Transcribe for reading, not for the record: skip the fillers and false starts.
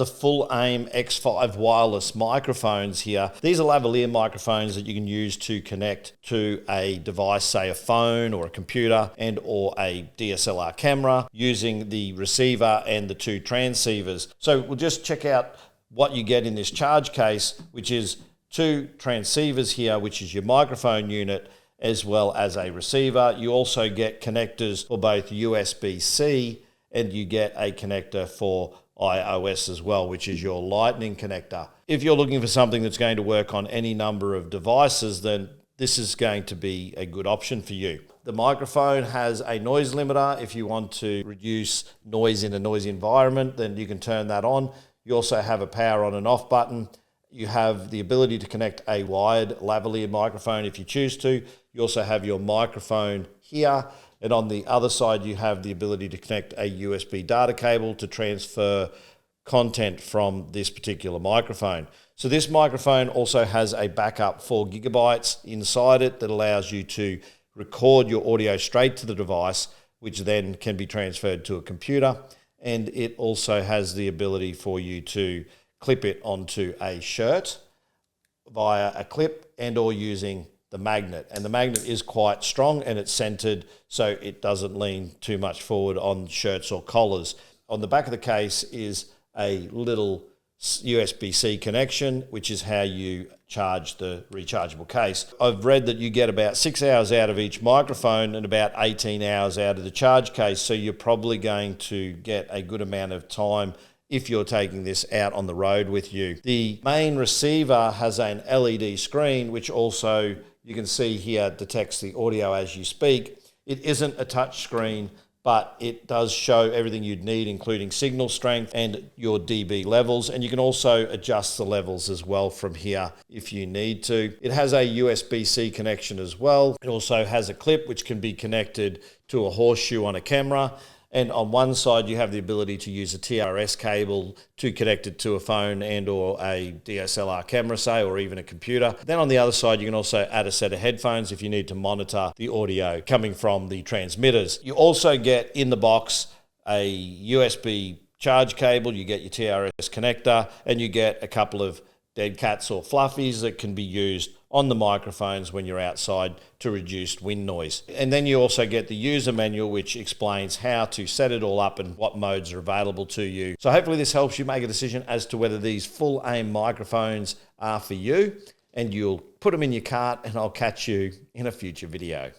out the Fulaim X5 wireless microphones here. These are lavalier microphones that you can use to connect to a device, say a phone or a computer and or a DSLR camera, using the receiver and the two transceivers. So we'll just check out what you get in this charge case, which is two transceivers here, which is your microphone unit, as well as a receiver. You also get connectors for both USB-C and you get a connector for iOS as well, which is your lightning connector. If you're looking for something that's going to work on any number of devices, then this is going to be a good option for you. The microphone has a noise limiter. If you want to reduce noise in a noisy environment, then you can turn that on. You also have a power on and off button. You have the ability to connect a wired lavalier microphone if you choose to. You also have your microphone here. And on the other side, you have the ability to connect a USB data cable to transfer content from this particular microphone. So this microphone also has a backup 4 gigabytes inside it that allows you to record your audio straight to the device, which then can be transferred to a computer. And it also has the ability for you to clip it onto a shirt via a clip and or using the magnet. And the magnet is quite strong and it's centered so it doesn't lean too much forward on shirts or collars. On the back of the case is a little USB-C connection, which is how you charge the rechargeable case. I've read that you get about 6 hours out of each microphone and about 18 hours out of the charge case, so you're probably going to get a good amount of time if you're taking this out on the road with you. The main receiver has an LED screen, which also you can see here detects the audio as you speak. It isn't a touch screen, but it does show everything you'd need, including signal strength and your dB levels. And you can also adjust the levels as well from here if you need to. It has a USB-C connection as well. It also has a clip which can be connected to a horseshoe on a camera. And on one side, you have the ability to use a TRS cable to connect it to a phone and or a DSLR camera, say, or even a computer. Then on the other side, you can also add a set of headphones if you need to monitor the audio coming from the transmitters. You also get in the box a USB charge cable, you get your TRS connector, and you get a couple of dead cats or fluffies that can be used on the microphones when you're outside to reduce wind noise. And then you also get the user manual, which explains how to set it all up and what modes are available to you. So hopefully this helps you make a decision as to whether these Fulaim microphones are for you, and you'll put them in your cart, and I'll catch you in a future video.